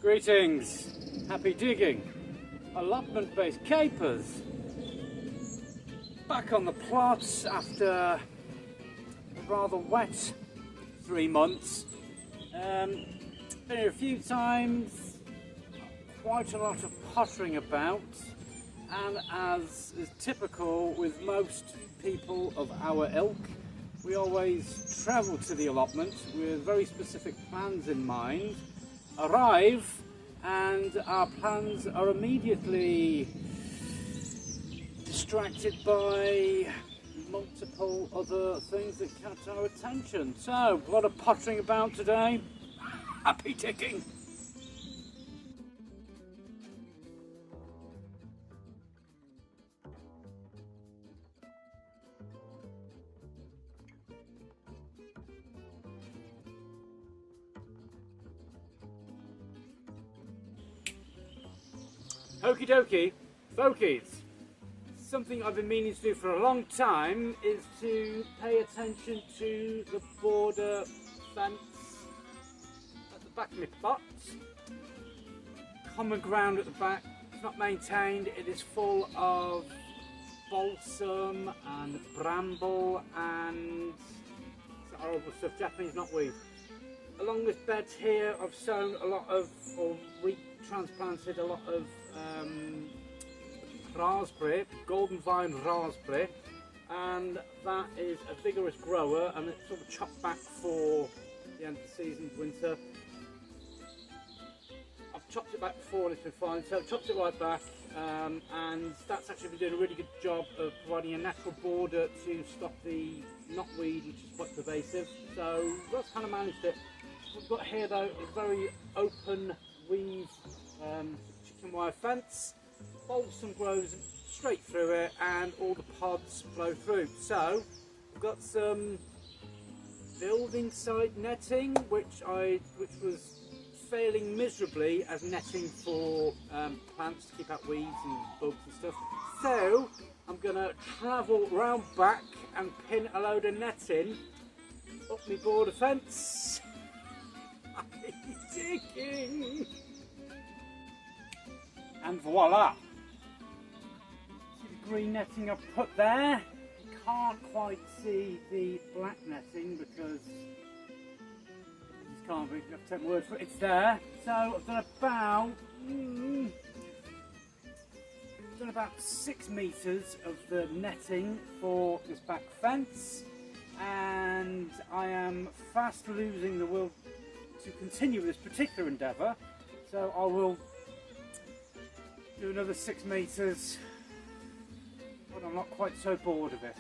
Greetings, happy digging, allotment-based capers. Back on the plots after a rather wet 3 months. Been here a few times, quite a lot of pottering about, and as is typical with most people of our ilk, we always travel to the allotment with very specific plans in mind, arrive, and our plans are immediately distracted by multiple other things that catch our attention. So, a lot of pottering about today. Happy ticking! Okie dokie, folkies. Something I've been meaning to do for a long time is to pay attention to the border fence at the back of my plot. Common ground at the back, it's not maintained, it is full of balsam and bramble and horrible stuff, Japanese knotweed. Along this bed here I've sown a lot of, or retransplanted a lot of raspberry, golden vine raspberry, and that is a vigorous grower and it's sort of chopped back for the end of the season, winter. I've chopped it back before and it's been fine, so I've chopped it right back, and that's actually been doing a really good job of providing a natural border to stop the knotweed, which is quite pervasive. So that's kind of managed it. We've got here though a very open weave chicken wire fence. Balsam grows straight through it and all the pods flow through. So we've got some building site netting which was failing miserably as netting for plants to keep out weeds and bugs and stuff. So I'm going to travel round back and pin a load of netting up my border fence. Digging. And voila! See the green netting I've put there? You can't quite see the black netting because you can't be, you have to take my word for it, it's there. So I've done about 6 metres of the netting for this back fence, and I am fast losing the will to continue this particular endeavour, so I will do another 6 metres when I'm not quite so bored of it.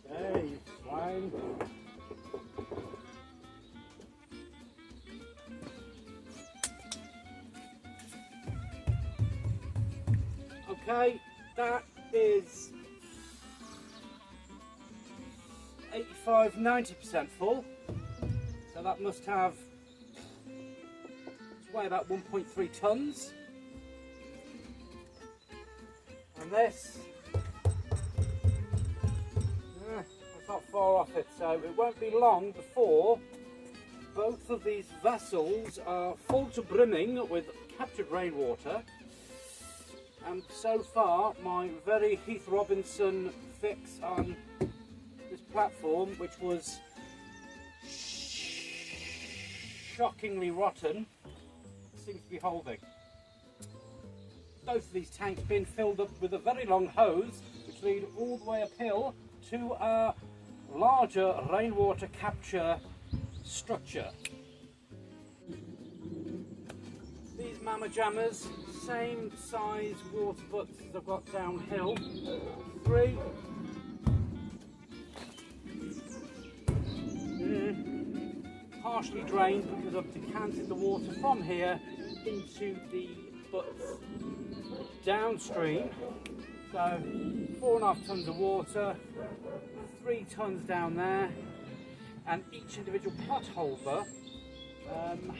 Hey, swine. Okay, that is 85–90% full, so that must have, it's weigh about 1.3 tonnes, and this, it's not far off it, so it won't be long before both of these vessels are full to brimming with captured rainwater. And so far, my very Heath Robinson fix on this platform, which was shockingly rotten, seems to be holding. Both of these tanks being filled up with a very long hose, which lead all the way uphill to a larger rainwater capture structure. These Mama Jammers, same size water butts as I've got downhill. 3. Partially drained because I've decanted the water from here into the butts downstream. So 4.5 tons of water, 3 tons down there, and each individual pot holder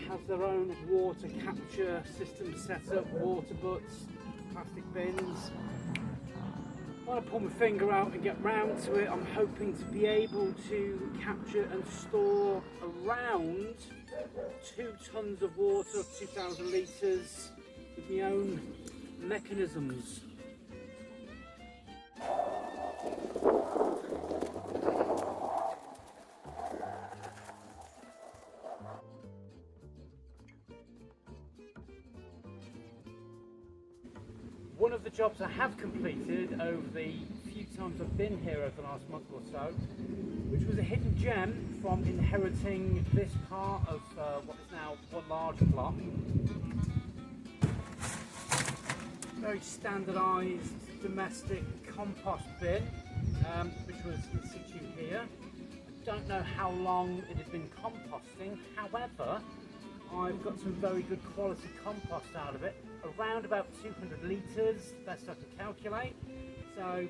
has their own water capture system set up, water butts, plastic bins. When I pull my finger out and get round to it, I'm hoping to be able to capture and store around 2 tons of water, 2,000 litres, with my own mechanisms. One of the jobs I have completed over the few times I've been here over the last month or so, which was a hidden gem from inheriting this part of what is now one large plot. Very standardised domestic compost bin, which was in situ here. I don't know how long it had been composting, however, I've got some very good quality compost out of it, around about 200 litres, best I can calculate. So I'm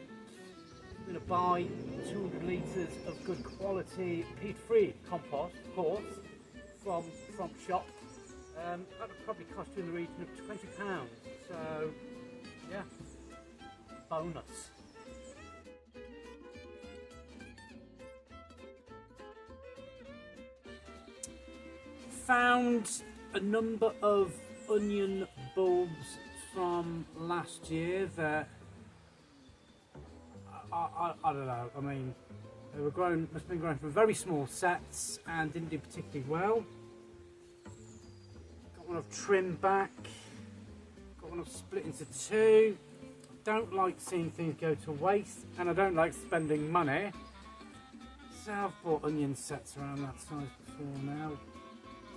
going to buy 200 litres of good quality peat-free compost, of course, from shop. That would probably cost you in the region of £20. So yeah, bonus. Found a number of onion bulbs from last year that I don't know, I mean, they were grown, must have been grown from very small sets and didn't do particularly well. Got one I've trimmed back, got one I've split into 2. Don't like seeing things go to waste, and I don't like spending money, so I've bought onion sets around that size before now.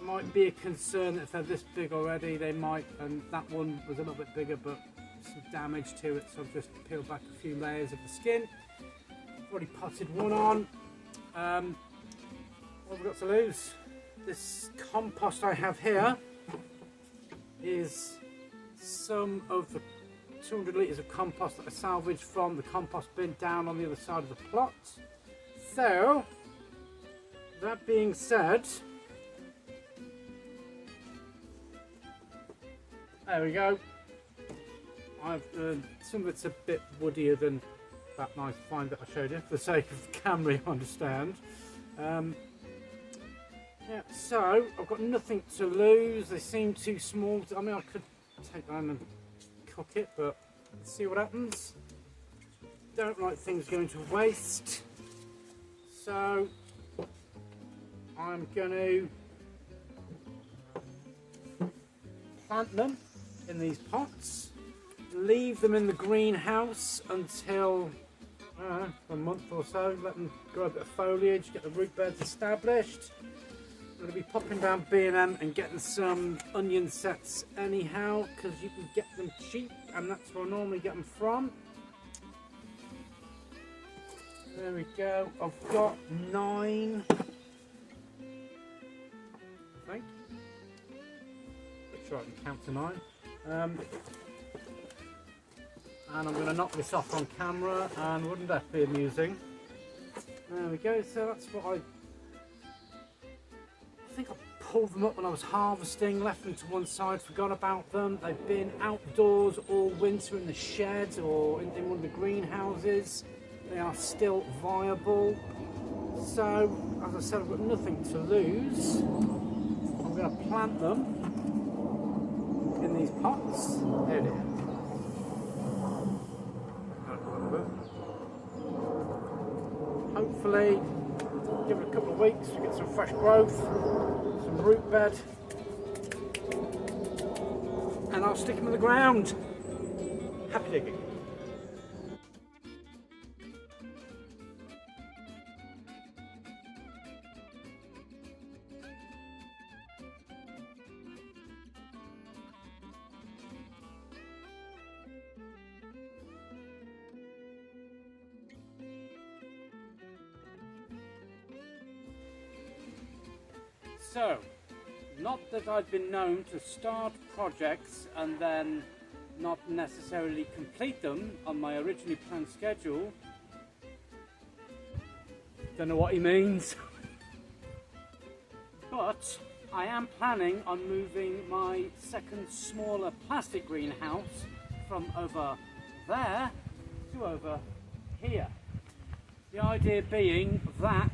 Might be a concern that if they're this big already, they might, and that one was a little bit bigger, but some damage to it, so I've just peeled back a few layers of the skin. I've already potted one on. What have we got to lose? This compost I have here is some of the 200 litres of compost that I salvaged from the compost bin down on the other side of the plot. So, that being said, there we go. I've some of it's a bit woodier than that nice find that I showed you, for the sake of the camera, you understand. Yeah, so I've got nothing to lose. They seem too small. I mean, I could take them and cook it, but let's see what happens. Don't like things going to waste, so I'm going to plant them in these pots, leave them in the greenhouse until a month or so, let them grow a bit of foliage, get the root beds established. I'm going to be popping down B&M and getting some onion sets anyhow, because you can get them cheap, and that's where I normally get them from. There we go, I've got 9, I think. Pretty sure I can count to 9. And I'm going to knock this off on camera, and wouldn't that be amusing? There we go, so that's what I think I pulled them up when I was harvesting, left them to one side, forgot about them. They've been outdoors all winter in the shed or in one of the greenhouses. They are still viable. So, as I said, I've got nothing to lose. I'm going to plant them in these pots. There it is. Hopefully, give it a couple of weeks to get some fresh growth, some root bed, and I'll stick them in the ground. Happy digging. So, not that I've been known to start projects and then not necessarily complete them on my originally planned schedule. Don't know what he means. But I am planning on moving my second smaller plastic greenhouse from over there to over here. The idea being that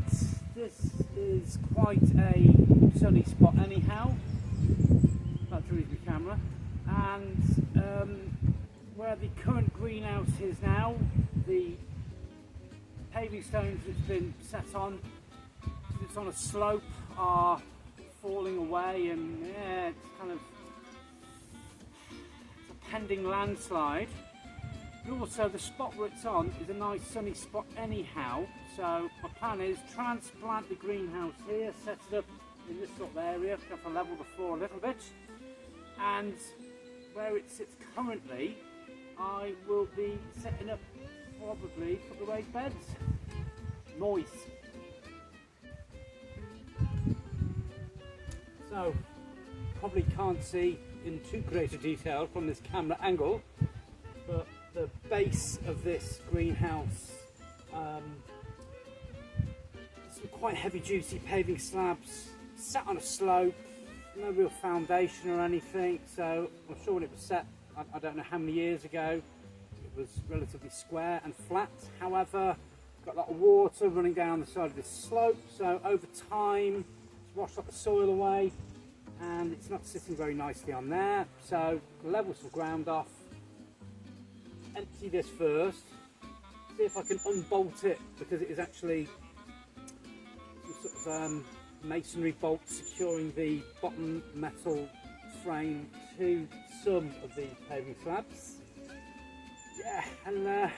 this is quite a sunny spot anyhow. About to read my camera. And where the current greenhouse is now, the paving stones it's been set on, it's on a slope, are falling away, and yeah, it's kind of a pending landslide. But also the spot where it's on is a nice sunny spot anyhow, so my plan is transplant the greenhouse here, set it up in this sort of area, to level the floor a little bit, and where it sits currently I will be setting up probably a couple of raised beds. Noise. So, probably can't see in too great a detail from this camera angle, but the base of this greenhouse, some quite heavy duty paving slabs, sat on a slope, no real foundation or anything, so I'm sure when it was set, I don't know how many years ago, it was relatively square and flat. However, got a lot of water running down the side of this slope, so over time it's washed up the soil away and it's not sitting very nicely on there. So level some ground off, empty this first, see if I can unbolt it, because it is actually some sort of masonry bolt securing the bottom metal frame to some of the paving slabs. Yeah, and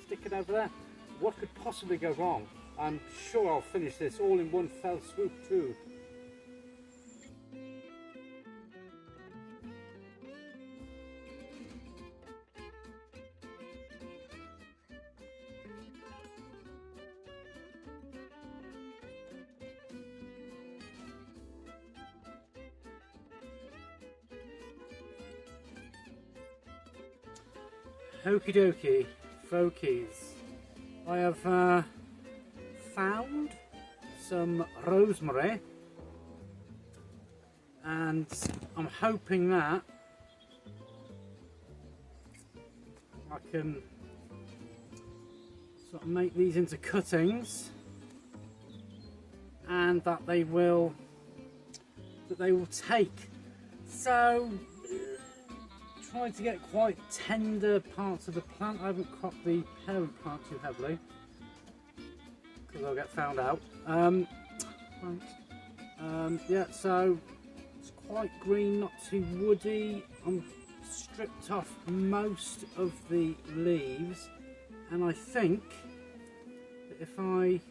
stick it over there. What could possibly go wrong? I'm sure I'll finish this all in one fell swoop too. Okie dokie, folkies. I have found some rosemary, and I'm hoping that I can sort of make these into cuttings, and that they will take. So trying to get quite tender parts of the plant. I haven't cropped the parent plant too heavily because I'll get found out. Yeah, so it's quite green, not too woody. I'm stripped off most of the leaves, and I think that if I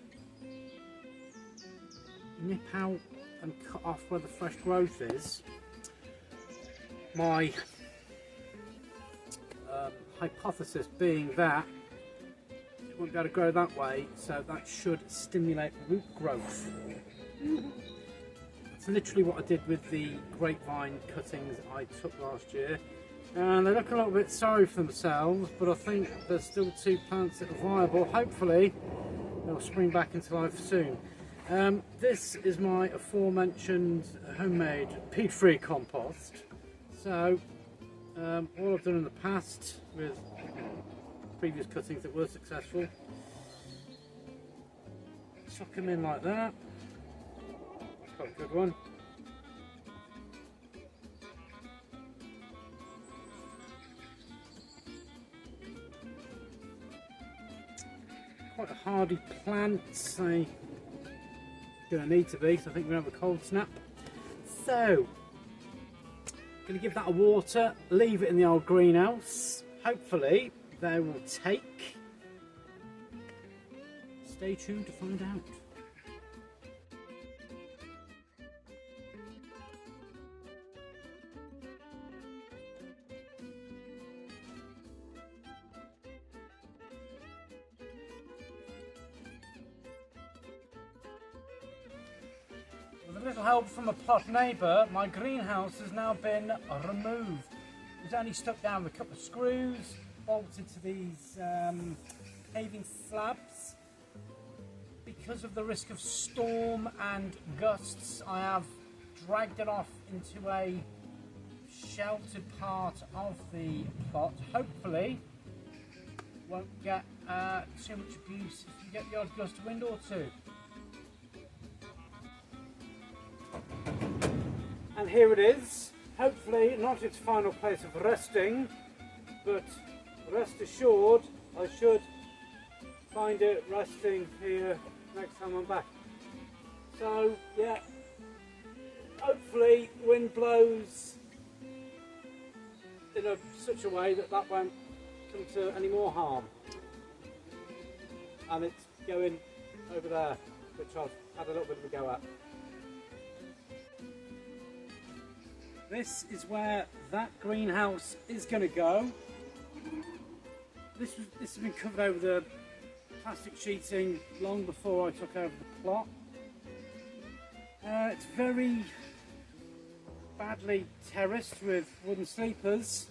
nip out and cut off where the fresh growth is, my hypothesis being that it won't be able to grow that way, so that should stimulate root growth. That's literally what I did with the grapevine cuttings I took last year, and they look a little bit sorry for themselves, but I think there's still two plants that are viable. Hopefully they'll spring back into life soon. This is my aforementioned homemade peat-free compost. So all I've done in the past with previous cuttings that were successful, chuck them in like that. Quite a good one. Quite a hardy plant, they don't need to be, so I think we're going to have a cold snap. So going to give that a water, leave it in the old greenhouse. Hopefully they will take. Stay tuned to find out. With a little help from a plot neighbour, my greenhouse has now been removed. was only stuck down with a couple of screws, bolted to these paving slabs. Because of the risk of storm and gusts, I have dragged it off into a sheltered part of the plot. Hopefully won't get too much abuse if you get the odd gust of wind or two. And here it is, hopefully not its final place of resting, but rest assured I should find it resting here next time I'm back. So yeah, hopefully wind blows in such a way that that won't come to any more harm. And it's going over there, which I've had a little bit of a go at. This is where that greenhouse is going to go. This has been covered over the plastic sheeting long before I took over the plot. It's very badly terraced with wooden sleepers.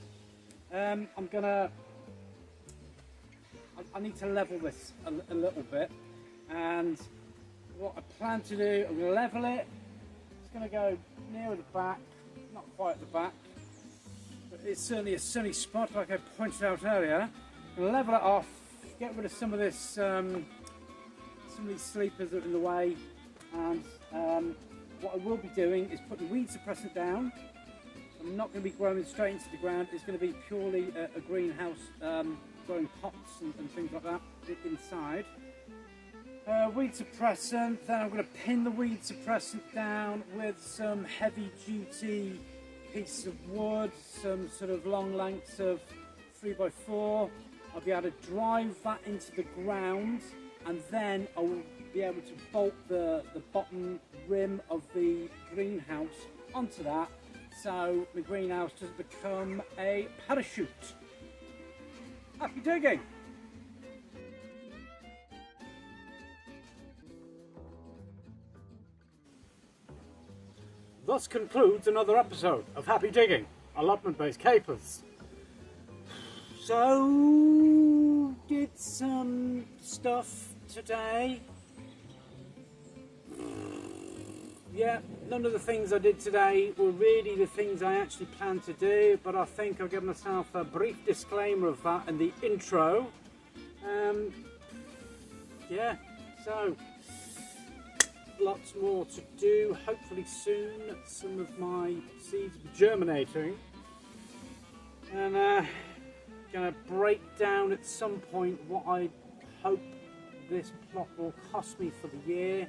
I need to level this a little bit, and what I plan to do, I'm going to level it. It's going to go nearer the back, not quite at the back, but it's certainly a sunny spot like I pointed out earlier. I'm going to level it off, get rid of some of this, some of these sleepers that are in the way, and what I will be doing is putting weed suppressant down. I'm not going to be growing straight into the ground. It's going to be purely a greenhouse, growing pots and things like that inside. Weed suppressant, then I'm going to pin the weed suppressant down with some heavy duty pieces of wood, some sort of long lengths of 3x4. I'll be able to drive that into the ground, and then I will be able to bolt the bottom rim of the greenhouse onto that, so the greenhouse doesn't become a parachute. Happy digging! Thus concludes another episode of Happy Digging, allotment-based capers. So, did some stuff today. Yeah, none of the things I did today were really the things I actually planned to do, but I think I'll give myself a brief disclaimer of that in the intro. Yeah, so lots more to do. Hopefully soon some of my seeds will be germinating, and going to break down at some point what I hope this plot will cost me for the year,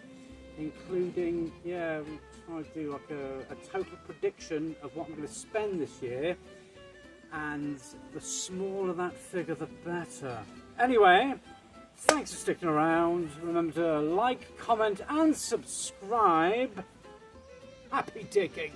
including, yeah, we'll try to do like a total prediction of what I'm going to spend this year, and the smaller that figure the better. Anyway, thanks for sticking around. Remember to like, comment and subscribe. Happy digging!